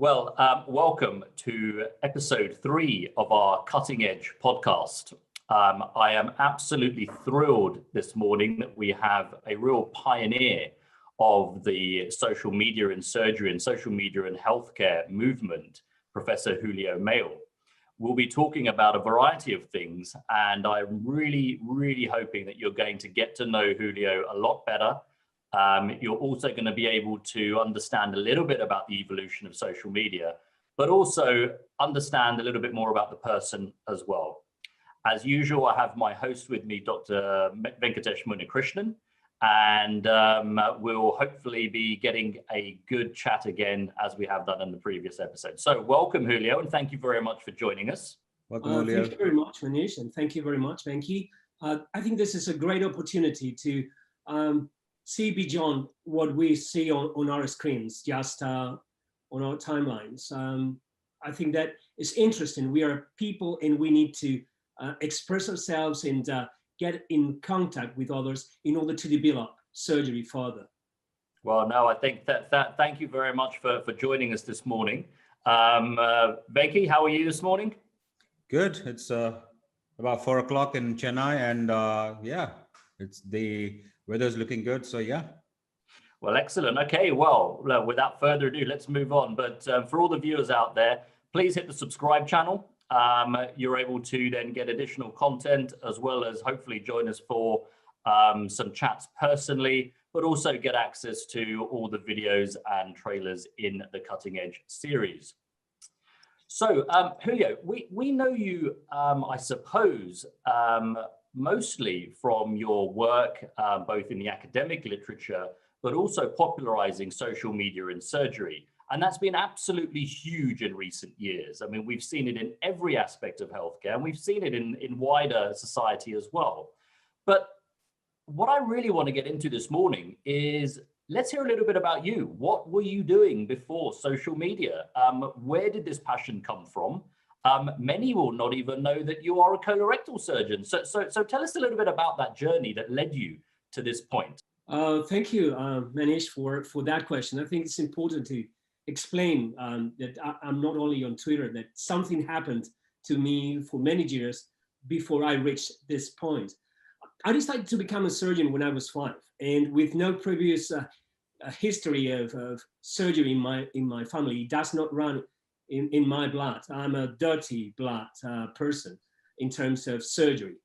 Welcome to episode 3 of our Cutting Edge podcast. I am absolutely thrilled this morning that we have a real pioneer of the social media in surgery and social media in healthcare movement, Professor Julio Mayol. We'll be talking about a variety of things, and I'm really hoping that you're going to get to know Julio a lot better. You're also going to be able to understand a little bit about the evolution of social media, but also understand a little bit more about the person as well. As usual, I have my host with me, Dr. Venkatesh Munikrishnan, and we'll hopefully be getting a good chat again as we have done in the previous episode. So welcome, Julio, and thank you very much for joining us. Welcome, Julio. Thank you very much, Manish, and thank you very much, Venki. I think this is a great opportunity to see beyond what we see on our screens, just on our timelines. I think that is interesting. We are people and we need to express ourselves and get in contact with others in order to develop surgery further. Well, no, I think that thank you very much for joining us this morning. Venki, how are you this morning? Good. It's about 4 o'clock in Chennai, and it's the weather's looking good. So yeah. Well, excellent. Okay, well, without further ado, let's move on. But for all the viewers out there, please hit the subscribe channel. You're able to then get additional content, as well as hopefully join us for some chats personally, but also get access to all the videos and trailers in the Cutting Edge series. So, Julio, we know you, I suppose, mostly from your work, both in the academic literature, but also popularizing social media in surgery. And that's been absolutely huge in recent years. I mean, we've seen it in every aspect of healthcare, and we've seen it in wider society as well. But what I really want to get into this morning is, let's hear a little bit about you. What were you doing before social media? Where did this passion come from? Many will not even know that you are a colorectal surgeon. So tell us a little bit about that journey that led you to this point. Thank you, Manish, for that question. I think it's important to explain that I'm not only on Twitter, that something happened to me for many years before I reached this point. I decided to become a surgeon when I was 5, and with no previous history of surgery in my family. It does not run in my blood. I'm a dirty blood person in terms of surgery.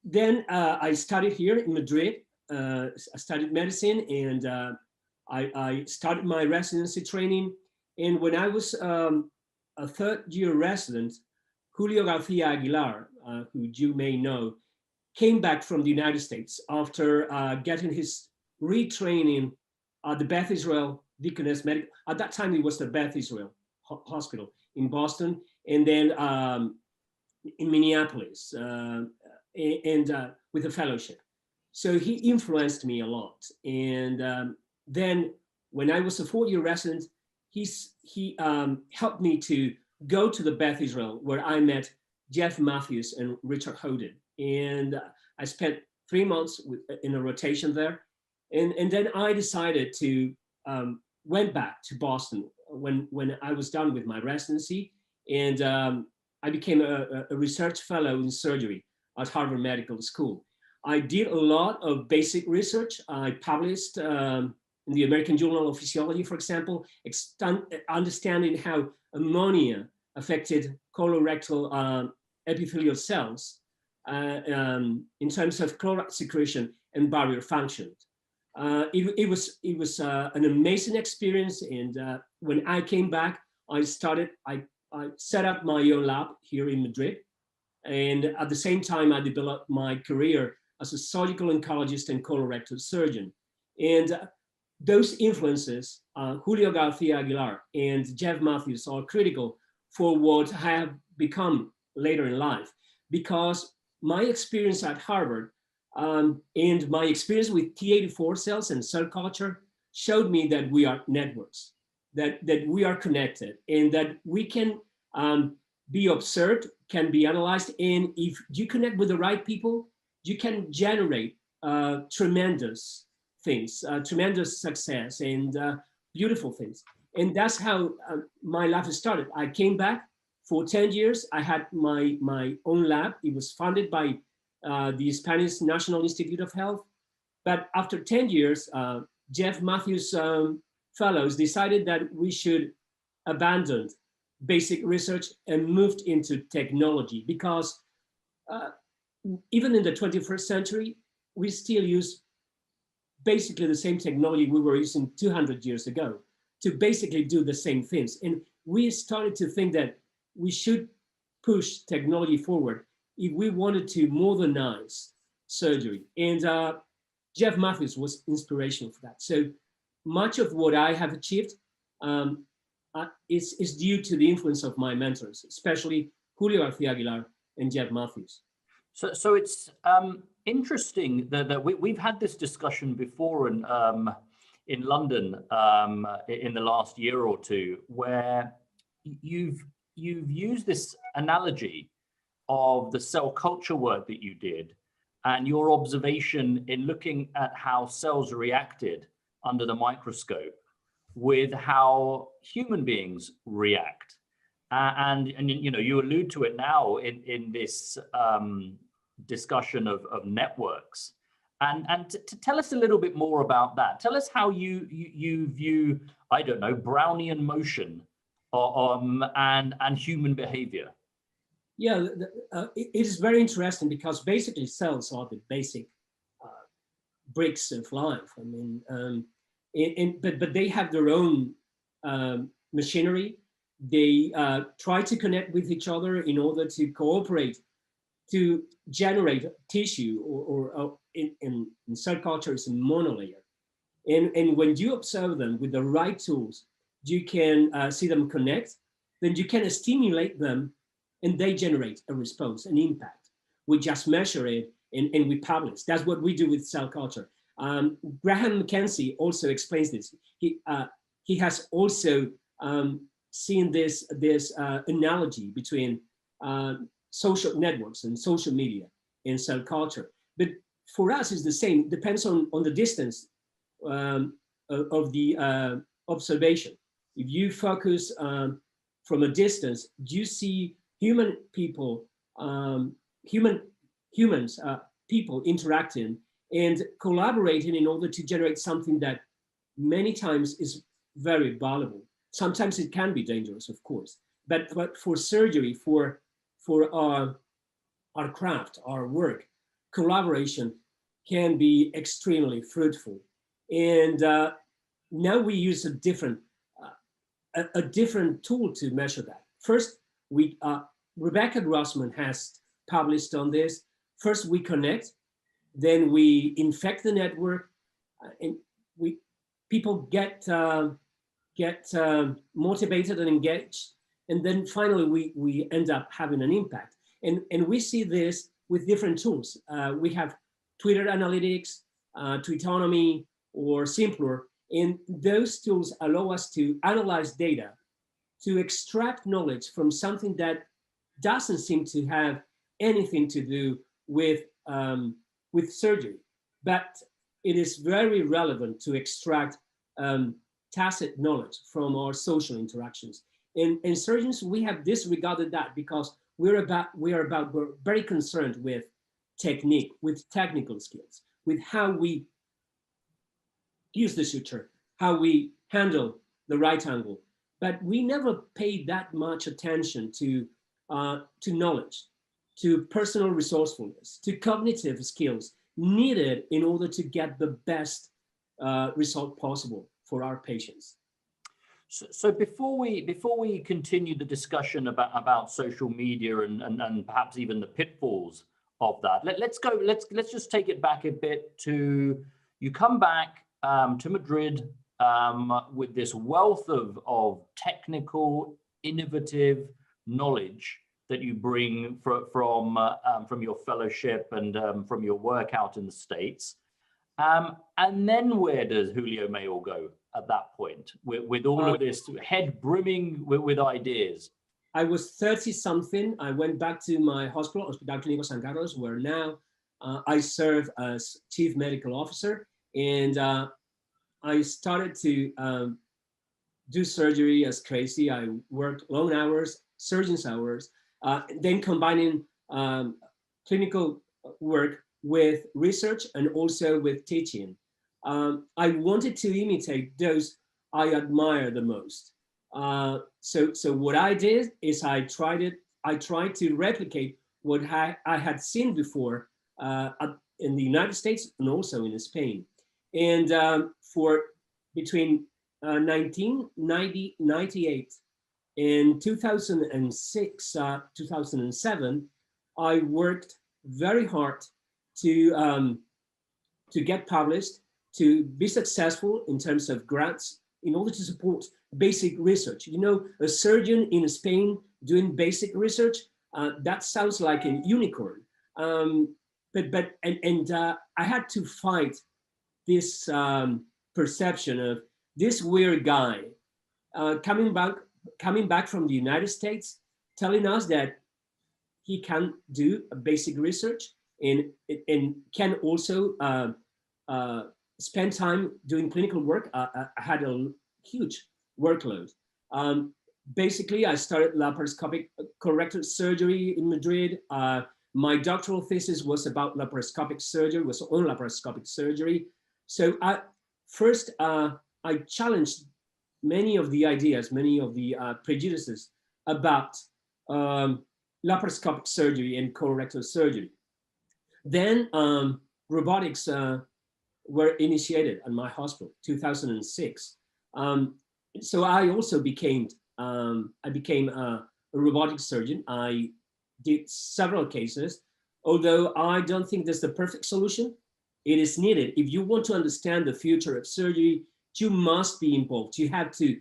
Then I studied here in Madrid. I studied medicine, and I started my residency training. And when I was a third-year resident, Julio Garcia Aguilar, who you may know, came back from the United States after getting his retraining at the Beth Israel Deaconess Medical. At that time, it was the Beth Israel Hospital in Boston, and then in Minneapolis, and with a fellowship. So he influenced me a lot. And then when I was a 4-year resident, he helped me to go to the Beth Israel, where I met Jeff Matthews and Richard Hoden. And I spent 3 months in a rotation there. And then I decided to went back to Boston when I was done with my residency. And I became a research fellow in surgery at Harvard Medical School. I did a lot of basic research. I published in the American Journal of Physiology, for example, understanding how ammonia affected colorectal epithelial cells in terms of chloride secretion and barrier function. It was an amazing experience, and when I came back, I set up my own lab here in Madrid, and at the same time, I developed my career as a surgical oncologist and colorectal surgeon. And those influences, Julio Garcia Aguilar and Jeff Matthews, are critical for what I have become later in life, because my experience at Harvard and my experience with T84 cells and cell culture showed me that we are networks, that we are connected, and that we can be observed, can be analyzed, and if you connect with the right people, you can generate tremendous things, tremendous success, and beautiful things. And that's how my life started. I came back for 10 years. I had my own lab. It was funded by the Spanish National Institute of Health. But after 10 years, Jeff Matthews fellows decided that we should abandon basic research and moved into technology, because even in the 21st century, we still use basically the same technology we were using 200 years ago to basically do the same things. And we started to think that we should push technology forward if we wanted to modernize surgery. And Jeff Matthews was inspirational for that. So much of what I have achieved is due to the influence of my mentors, especially Julio Garcia Aguilar and Jeff Matthews. So it's interesting that we've had this discussion before in London in the last year or two, where you've used this analogy of the cell culture work that you did and your observation in looking at how cells reacted under the microscope with how human beings react. And you know, you allude to it now in this discussion of networks. And to tell us a little bit more about that. Tell us how you view, I don't know, Brownian motion and human behavior. Yeah, it is very interesting, because basically cells are the basic bricks of life. I mean, but they have their own machinery. They try to connect with each other in order to cooperate to generate tissue, or in cell culture is a monolayer. And when you observe them with the right tools, you can see them connect, then you can stimulate them and they generate a response, an impact. We just measure it and we publish. That's what we do with cell culture. Graham Mackenzie also explains this. He has also seen this analogy between social networks and social media and cell culture. But for us, it's the same. It depends on the distance of the observation. If you focus from a distance, you see human people, people interacting and collaborating in order to generate something that many times is very valuable. Sometimes it can be dangerous, of course, but for surgery, for our craft, our work, collaboration can be extremely fruitful. And now we use a different tool to measure that. First, Rebecca Grossman has published on this. First, we connect, then we infect the network, and people get motivated and engaged, and then finally we end up having an impact. And we see this with different tools. We have Twitter analytics, Twitonomy, or Simpler, and those tools allow us to analyze data, to extract knowledge from something that doesn't seem to have anything to do with surgery, but it is very relevant to extract tacit knowledge from our social interactions. And surgeons, we have disregarded that because we're very concerned with technique, with technical skills, with how we use the suture, how we handle the right angle. But we never paid that much attention to knowledge, to personal resourcefulness, to cognitive skills needed in order to get the best result possible for our patients. So before we continue the discussion about social media and perhaps even the pitfalls of that, let's just take it back a bit to, you come back to Madrid with this wealth of technical, innovative knowledge that you bring from your fellowship and from your work out in the States. And then where does Julio Mayol go at that point with all of this head brimming with ideas? I was 30 something. I went back to my hospital, Hospital Clínico San Carlos, where now I serve as chief medical officer. And I started to do surgery as crazy. I worked long hours, surgeon's hours, then combining clinical work with research and also with teaching. I wanted to imitate those I admire the most. So what I did is I tried to replicate what I had seen before in the United States and also in Spain. And for between 1998 and 2006, 2007, I worked very hard to get published, to be successful in terms of grants in order to support basic research. You know, a surgeon in Spain doing basic research, that sounds like a unicorn. I had to fight this perception of this weird guy coming back from the United States, telling us that he can do basic research and can also spend time doing clinical work. I had a huge workload. Basically, I started laparoscopic colorectal surgery in Madrid. My doctoral thesis was about laparoscopic surgery, was on laparoscopic surgery. So I challenged many of the ideas, many of the prejudices about laparoscopic surgery and colorectal surgery. Then robotics were initiated at my hospital, 2006. So I also became a robotic surgeon. I did several cases, although I don't think that's the perfect solution. It is needed. If you want to understand the future of surgery, you must be involved. You have to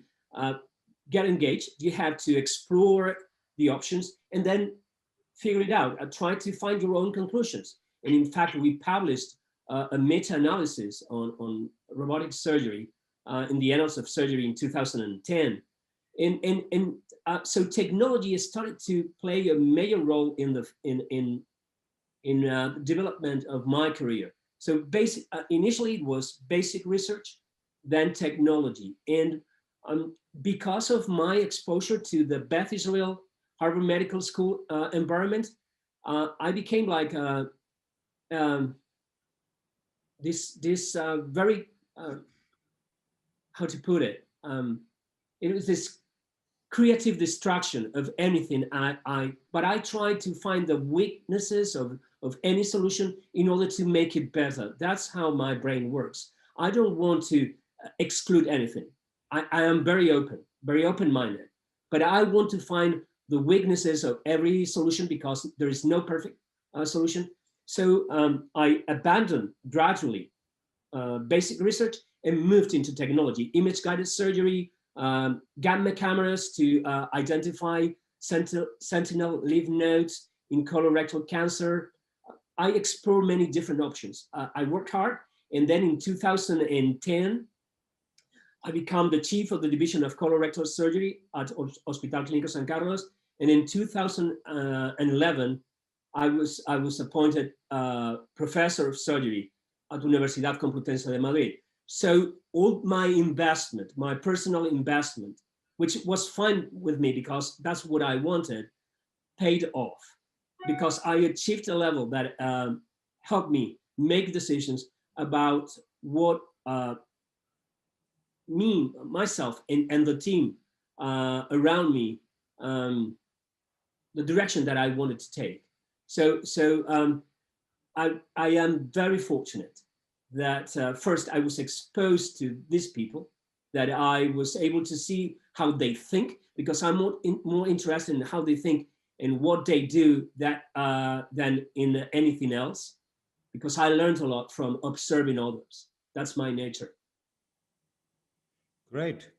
get engaged. You have to explore the options and then figure it out. Try to find your own conclusions. And in fact, we published a meta-analysis on robotic surgery in the Annals of Surgery in 2010. So technology has started to play a major role in the development of my career. So initially it was basic research, then technology. And because of my exposure to the Beth Israel Harvard Medical School environment, I became like this very, how to put it, it was this creative destruction of anything. But I tried to find the weaknesses of any solution in order to make it better. That's how my brain works. I don't want to exclude anything. I am very open-minded, but I want to find the weaknesses of every solution because there is no perfect solution. So I abandoned gradually basic research and moved into technology, image-guided surgery, gamma cameras to identify sentinel lymph nodes in colorectal cancer. I explored many different options. I worked hard, and then in 2010, I became the chief of the division of colorectal surgery at Hospital Clínico San Carlos. And in 2011, I was appointed professor of surgery at Universidad Complutense de Madrid. So all my investment, my personal investment, which was fine with me because that's what I wanted, paid off because I achieved a level that helped me make decisions about what myself, and the team around me, the direction that I wanted to take. So I am very fortunate that first I was exposed to these people, that I was able to see how they think, because I'm more interested in how they think and what they do than in anything else, because I learned a lot from observing others. That's my nature. Great.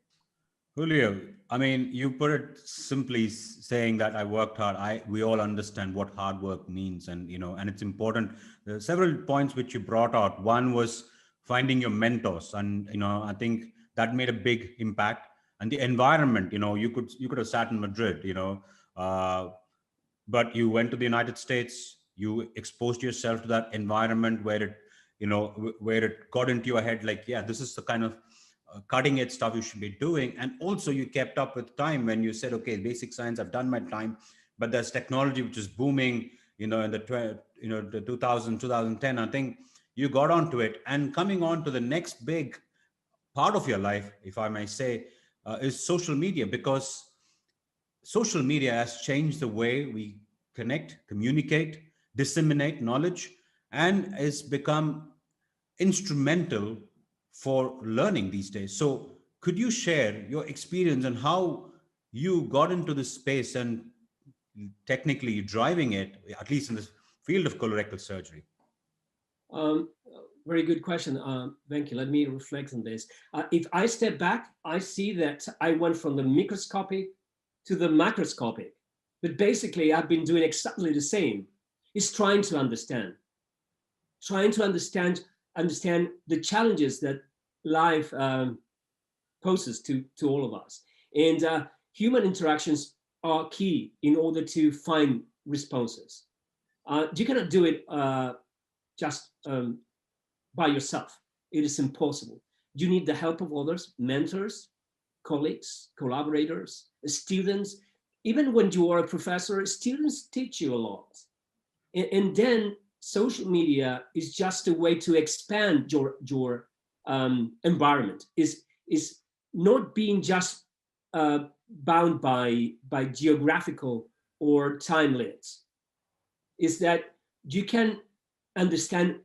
Julio, I mean, you put it simply saying that I worked hard. We all understand what hard work means, and and it's important. There are several points which you brought out. One was finding your mentors, and I think that made a big impact. And the environment, you could have sat in Madrid, but you went to the United States. You exposed yourself to that environment where it got into your head, like, yeah, this is the kind of cutting edge stuff you should be doing. And also you kept up with time when you said, okay, basic science, I've done my time, but there's technology which is booming, in the 2010, I think you got onto it. And coming on to the next big part of your life, if I may say, is social media, because social media has changed the way we connect, communicate, disseminate knowledge, and has become instrumental for learning these days. So, could you share your experience and how you got into this space and technically driving it, at least in the field of colorectal surgery? Um, Very good question. Thank you. Let me reflect on this. If I step back, I see that I went from the microscopic to the macroscopic. But basically, I've been doing exactly the same. It's trying to understand the challenges that life poses to all of us. And human interactions are key in order to find responses. You cannot do it just by yourself. It is impossible. You need the help of others, mentors, colleagues, collaborators, students. Even when you are a professor, students teach you a lot. And then social media is just a way to expand your environment. Is not being just bound by geographical or time limits. Is that you can understand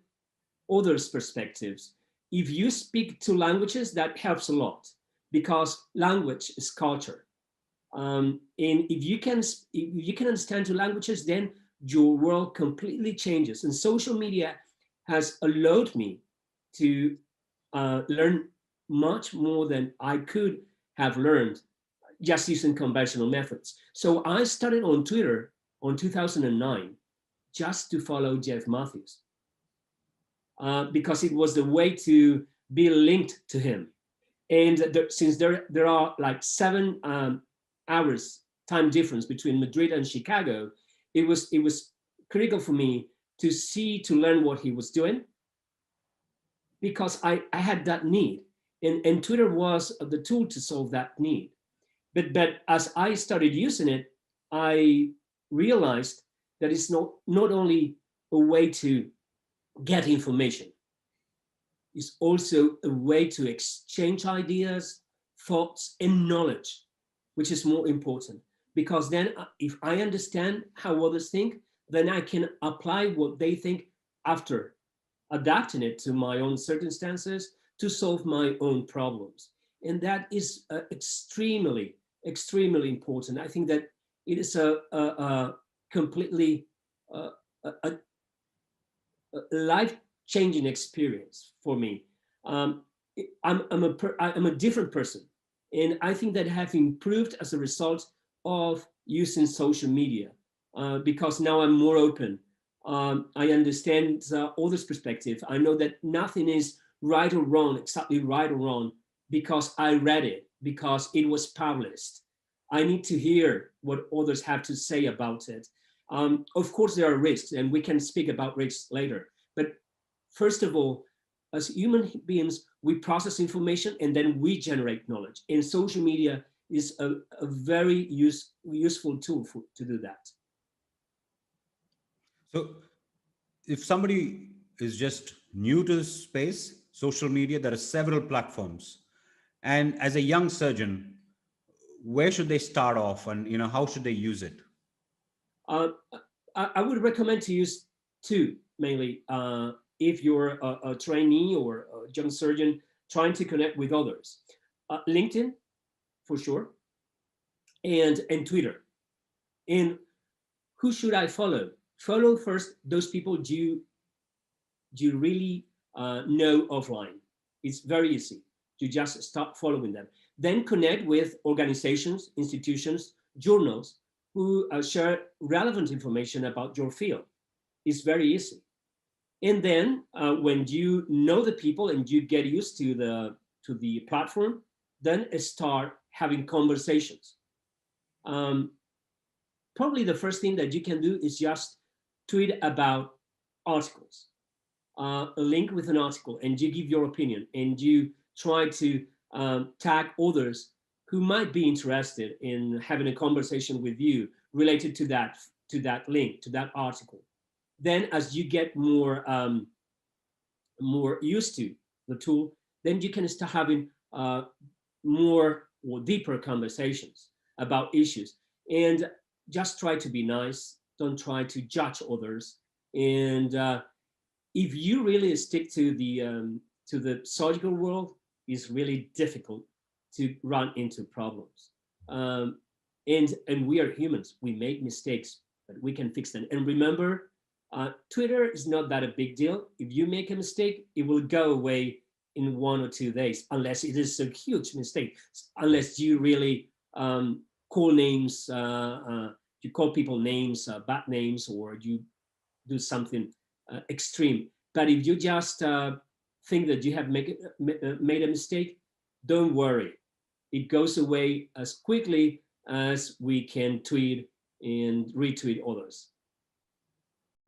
others' perspectives. If you speak two languages, that helps a lot, because language is culture. And if you can understand two languages, then your world completely changes. And social media has allowed me to learn much more than I could have learned just using conventional methods. So I started on Twitter on 2009 just to follow Jeff Matthews. Because it was the way to be linked to him. And since there are like 7 hours time difference between Madrid and Chicago, it was critical for me to learn what he was doing, because I had that need. And Twitter was the tool to solve that need. But as I started using it, I realized that it's not only a way to get information. It's also a way to exchange ideas, thoughts, and knowledge, which is more important. Because then if I understand how others think, then I can apply what they think after adapting it to my own circumstances to solve my own problems. And that is extremely, extremely important. I think that it is a completely a life-changing experience for me. I'm a different person, and I think that I have improved as a result of using social media, because now I'm more open. I understand others' perspective. I know that nothing is right or wrong, exactly right or wrong, because I read it, because it was published. I need to hear what others have to say about it. Of course, there are risks, and we can speak about risks later. But first of all, as human beings, we process information and then we generate knowledge. And social media is a very useful tool to do that. So, if somebody is just new to this space, social media, there are several platforms. And as a young surgeon, where should they start off, and how should they use it? I would recommend to use 2 mainly. If you're a trainee or a young surgeon trying to connect with others. LinkedIn, for sure, and Twitter. And who should I follow? Follow first those people you really know offline. It's very easy. You just start following them. Then connect with organizations, institutions, journals who share relevant information about your field. It's very easy. And then when you know the people and you get used to the platform, then start having conversations. Probably the first thing that you can do is just tweet about articles, a link with an article, and you give your opinion, and you try to tag others who might be interested in having a conversation with you related to that link, to that article. Then as you get more used to the tool, then you can start having more or deeper conversations about issues. And just try to be nice. Don't try to judge others. And if you really stick to the surgical world, it's really difficult to run into problems. And we are humans. We make mistakes, but we can fix them. And remember, Twitter is not that a big deal. If you make a mistake, it will go away in 1 or 2 days, unless it is a huge mistake, unless you really call names, you call people names, bad names, or you do something extreme. But if you just think that you have made a mistake, don't worry. It goes away as quickly as we can tweet and retweet others.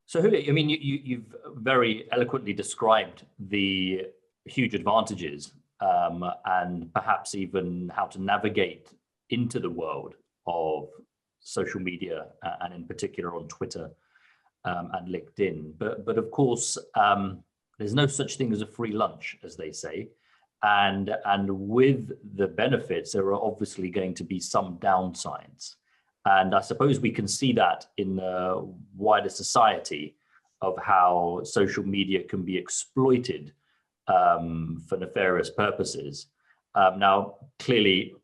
So Julio, I mean, you've very eloquently described the huge advantages and perhaps even how to navigate into the world of social media and in particular on Twitter and LinkedIn. But of course, there's no such thing as a free lunch, as they say. And with the benefits, there are obviously going to be some downsides. And I suppose we can see that in the wider society of how social media can be exploited for nefarious purposes. Now, clearly,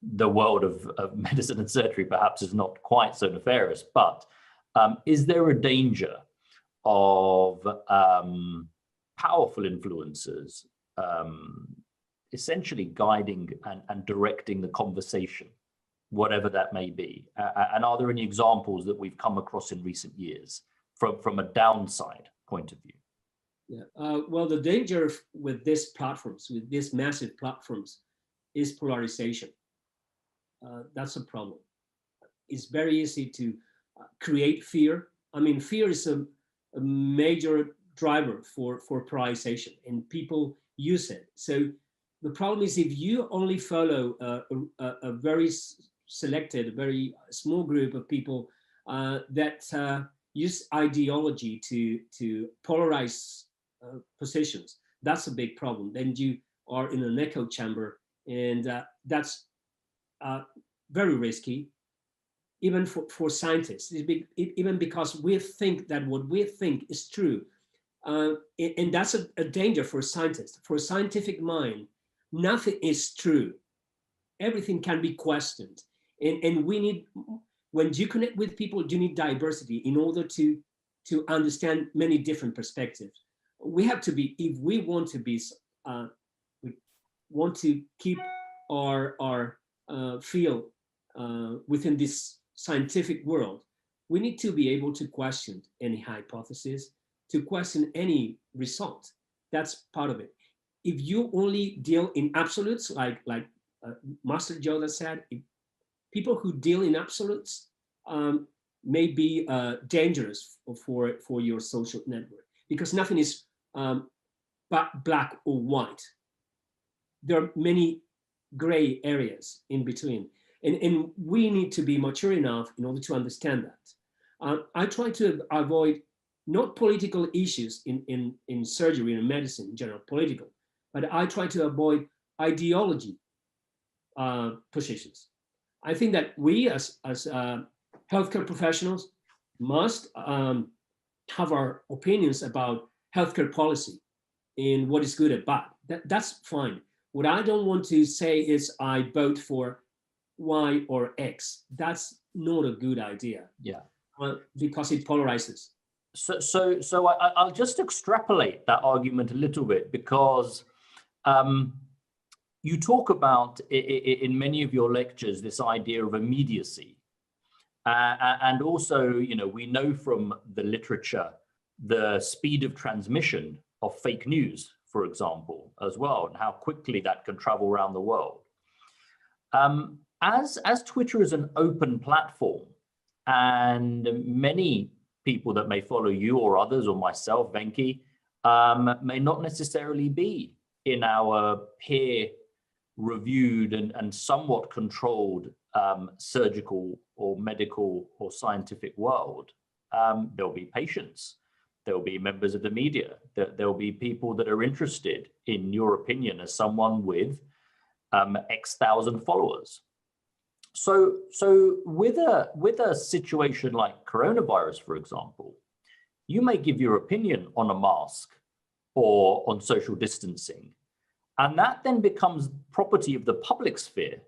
the world of medicine and surgery perhaps is not quite so nefarious, but is there a danger of powerful influencers essentially guiding and directing the conversation, whatever that may be? And are there any examples that we've come across in recent years from a downside point of view? Yeah, well, the danger with these platforms, with these massive platforms, is polarization. That's a problem. It's very easy to create fear. I mean, fear is a major driver for polarization, and people use it. So the problem is, if you only follow a very selected, very small group of people that use ideology to polarize positions, that's a big problem. Then you are in an echo chamber, and that's very risky, even for scientists, even because we think that what we think is true. And that's a danger for scientists. For a scientific mind, nothing is true. Everything can be questioned. And we need, when you connect with people, you need diversity in order to understand many different perspectives. We have to be, if we want to be, we want to keep our field within this scientific world, we need to be able to question any hypothesis, to question any result. That's part of it. If you only deal in absolutes, like Master Yoda said, people who deal in absolutes may be dangerous for your social network, because nothing is black or white. There are many gray areas in between. And we need to be mature enough in order to understand that. I try to avoid not political issues in surgery and medicine in general, political, but I try to avoid ideology positions. I think that we as healthcare professionals must have our opinions about healthcare policy and what is good and bad. That's fine. What I don't want to say is I vote for Y or X. That's not a good idea. Yeah. Because it polarizes. So I'll just extrapolate that argument a little bit, because you talk about in many of your lectures this idea of immediacy, and also, you know, we know from the literature the speed of transmission of fake news, for example, as well, and how quickly that can travel around the world. As Twitter is an open platform, and many people that may follow you or others or myself, Venki, may not necessarily be in our peer reviewed and somewhat controlled surgical or medical or scientific world, there'll be patients, there'll be members of the media, there'll be people that are interested in your opinion as someone with X thousand followers. So with a situation like coronavirus, for example, you may give your opinion on a mask or on social distancing, and that then becomes property of the public sphere.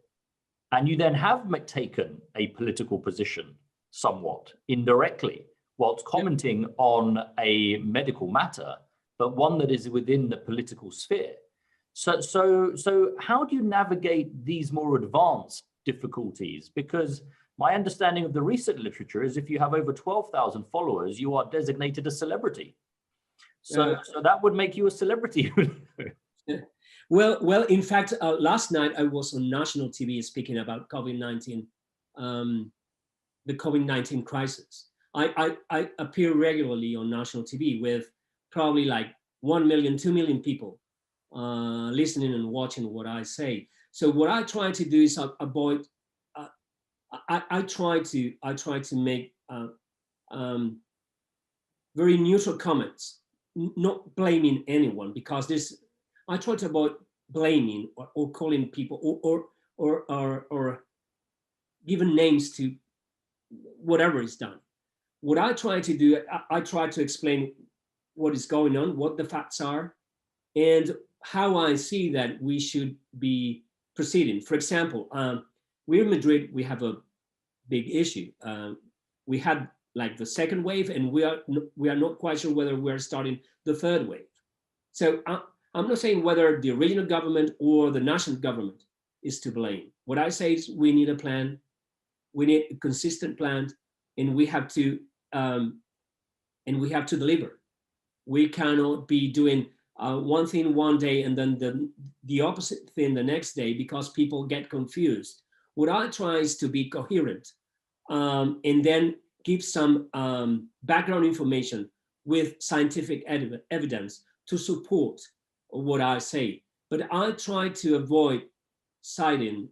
And you then have taken a political position somewhat indirectly whilst commenting on a medical matter, but one that is within the political sphere. So how do you navigate these more advanced difficulties? Because my understanding of the recent literature is if you have over 12,000 followers, you are designated a celebrity. So that would make you a celebrity. Well, in fact, last night I was on national TV speaking about COVID-19, the COVID-19 crisis. I appear regularly on national TV with probably like 1 million, 2 million people listening and watching what I say. So what I try to do is avoid. I try to make very neutral comments, not blaming anyone, because this. I try to avoid blaming or calling people or giving names to whatever is done. What I try to do, I try to explain what is going on, what the facts are, and how I see that we should be proceeding. For example, we're in Madrid, we have a big issue. We had like the second wave, and we are not quite sure whether we're starting the third wave. So I'm not saying whether the regional government or the national government is to blame. What I say is we need a plan, we need a consistent plan, and we have to deliver. We cannot be doing one thing one day and then the opposite thing the next day because people get confused. What I try is to be coherent and then give some background information with scientific evidence to support what I say. But I try to avoid siding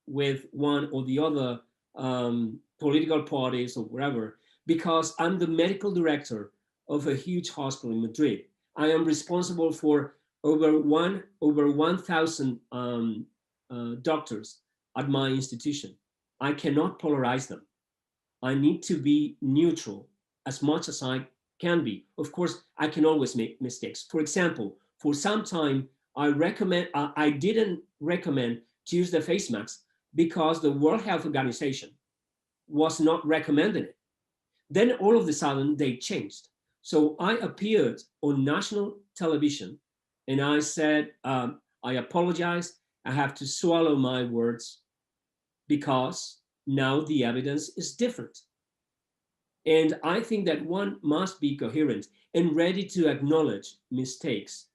with one or the other political parties or whatever, because I'm the medical director of a huge hospital in Madrid. I am responsible for over 1,000 doctors at my institution. I cannot polarize them. I need to be neutral as much as I can be. Of course, I can always make mistakes. For example, for some time, I didn't recommend to use the face mask because the World Health Organization was not recommending it. Then all of a sudden they changed. So I appeared on national television and I said, I apologize. I have to swallow my words because now the evidence is different. And I think that one must be coherent and ready to acknowledge mistakes.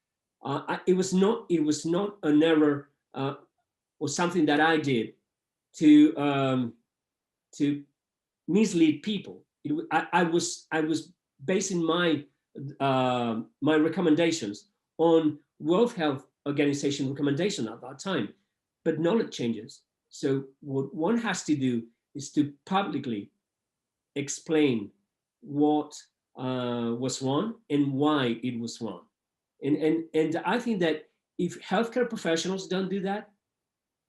It was not an error or something that I did to mislead people. I was basing my recommendations on World Health Organization recommendation at that time, but knowledge changes. So what one has to do is to publicly explain what was wrong and why it was wrong. And I think that if healthcare professionals don't do that,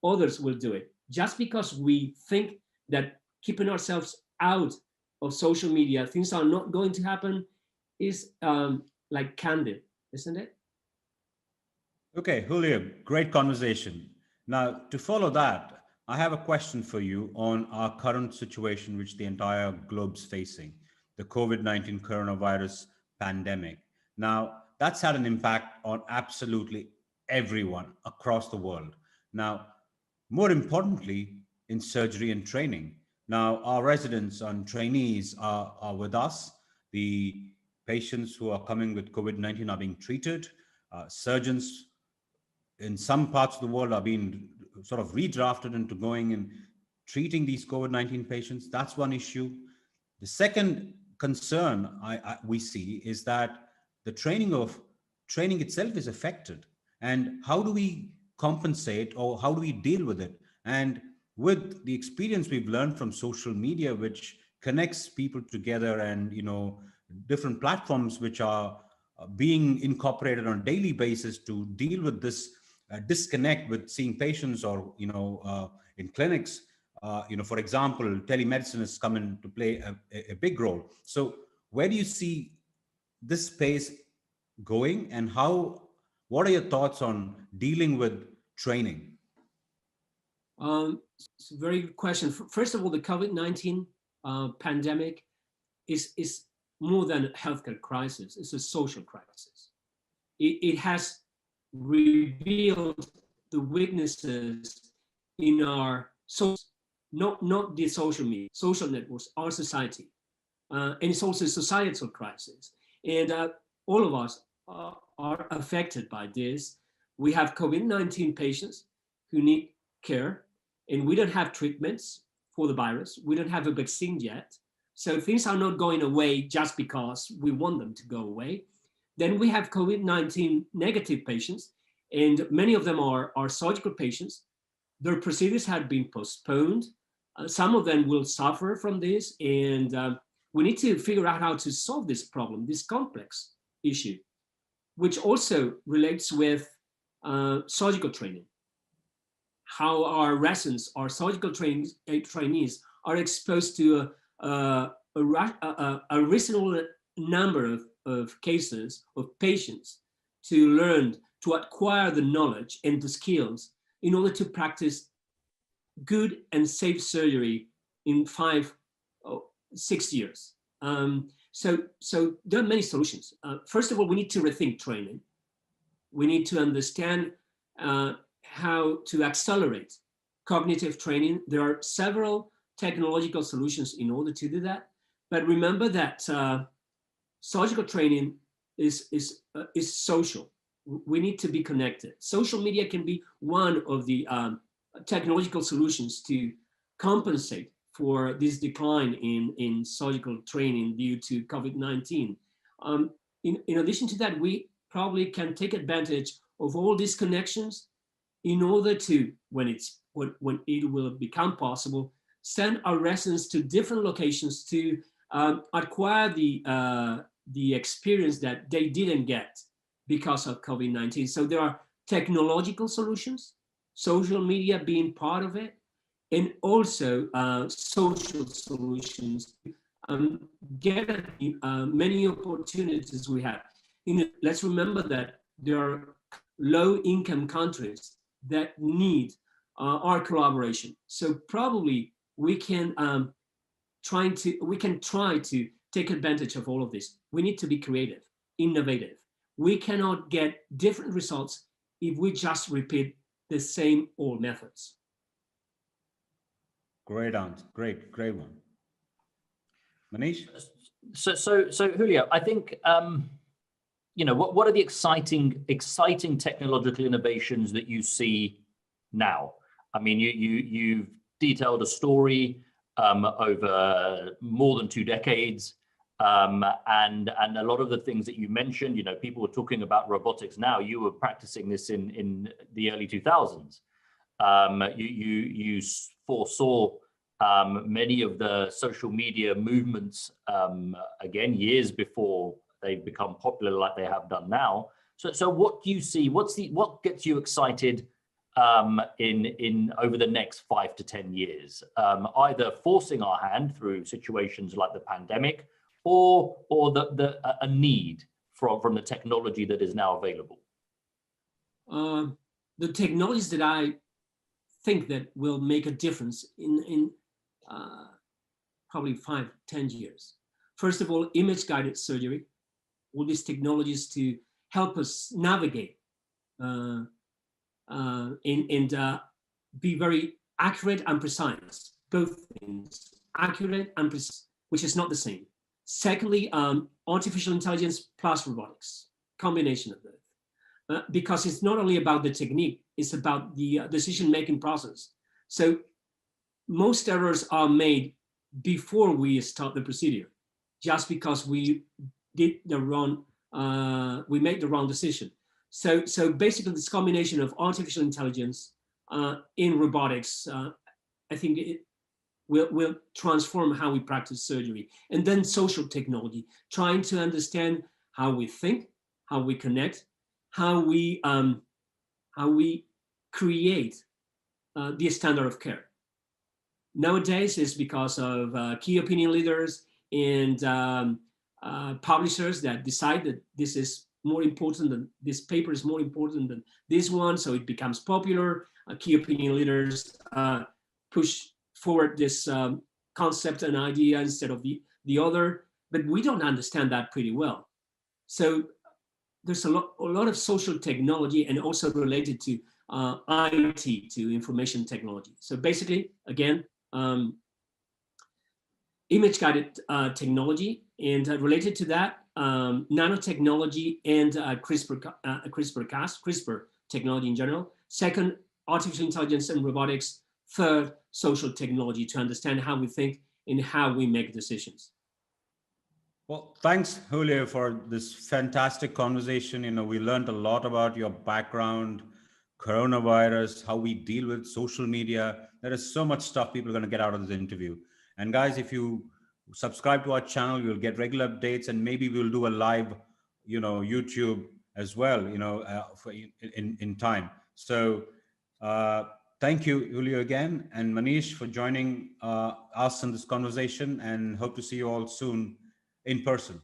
others will do it. Just because we think that keeping ourselves out of social media, things are not going to happen, is like candid, isn't it? Okay, Julio, great conversation. Now, to follow that, I have a question for you on our current situation, which the entire globe's facing, the COVID-19 coronavirus pandemic. Now, that's had an impact on absolutely everyone across the world. Now, more importantly, in surgery and training. Now, our residents and trainees are with us. The patients who are coming with COVID-19 are being treated. Surgeons in some parts of the world are being sort of redrafted into going and treating these COVID-19 patients. That's one issue. The second concern we see is that the training itself is affected. And how do we compensate, or how do we deal with it? And with the experience we've learned from social media, which connects people together, and different platforms which are being incorporated on a daily basis to deal with this disconnect with seeing patients, or in clinics, for example, telemedicine has come in to play a big role. So where do you see this space going, and what are your thoughts on dealing with training? It's a very good question. First of all, the COVID-19 pandemic is more than a healthcare crisis. It's a social crisis. It has revealed the weaknesses in our not the social media, social networks, our society. And it's also a societal crisis. And all of us are affected by this. We have COVID-19 patients who need care, and we don't have treatments for the virus. We don't have a vaccine yet. So things are not going away just because we want them to go away. Then we have COVID-19 negative patients, and many of them are surgical patients. Their procedures have been postponed. Some of them will suffer from this, and we need to figure out how to solve this problem, this complex issue, which also relates with surgical training. How our residents, our surgical trainees are exposed to a reasonable number of cases of patients to learn, to acquire the knowledge and the skills in order to practice good and safe surgery in 5 or 6 years. So there are many solutions. First of all, we need to rethink training. We need to understand how to accelerate cognitive training. There are several technological solutions in order to do that. But remember that surgical training is social. We need to be connected. Social media can be one of the technological solutions to compensate for this decline in surgical training due to COVID-19. In addition to that, we probably can take advantage of all these connections in order to, when it will become possible, send our residents to different locations to acquire the experience that they didn't get because of COVID-19. So there are technological solutions, social media being part of it, and also social solutions to get at many opportunities we have. Let's remember that there are low-income countries that need our collaboration. So probably we can try to take advantage of all of this. We need to be creative, innovative. We cannot get different results if we just repeat the same old methods. Great answer. Great one. Manish? So Julio, I think what are the exciting technological innovations that you see now? I mean, you've detailed a story over more than 2 decades, and a lot of the things that you mentioned, people were talking about robotics now. You were practicing this in the early 2000s. You foresaw many of the social media movements again years before they've become popular like they have done now. So what do you see? What gets you excited in over the next 5 to 10 years? Either forcing our hand through situations like the pandemic, or a need from the technology that is now available? The technologies that I think that will make a difference in probably 5, 10 years. First of all, image-guided surgery. All these technologies to help us navigate and be very accurate and precise. Both things, accurate and precise, which is not the same. Secondly, artificial intelligence plus robotics, combination of both. Because it's not only about the technique, it's about the decision-making process. So most errors are made before we start the procedure, just because we made the wrong decision. So basically, this combination of artificial intelligence in robotics, I think it will transform how we practice surgery. And then social technology, trying to understand how we think, how we connect, how we create the standard of care. Nowadays, it's because of key opinion leaders and publishers that decide that this is more important than this paper is more important than this one, so it becomes popular. Key opinion leaders push forward this concept and idea instead of the other, but we don't understand that pretty well. So there's a lot of social technology and also related to IT, to information technology. So basically, again, image-guided technology, and related to that, nanotechnology and CRISPR technology in general. Second, artificial intelligence and robotics. Third, social technology, to understand how we think and how we make decisions. Well, thanks, Julio, for this fantastic conversation. We learned a lot about your background, coronavirus, how we deal with social media. There is so much stuff people are going to get out of this interview. And guys, if you subscribe to our channel, you'll get regular updates, and maybe we'll do a live, YouTube as well, in time. So thank you, Julio, again, and Manish for joining us in this conversation, and hope to see you all soon in person.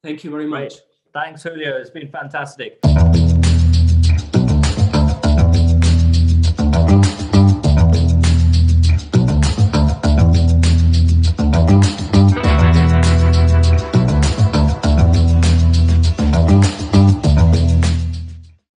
Thank you very much. Great. Thanks, Julio. It's been fantastic.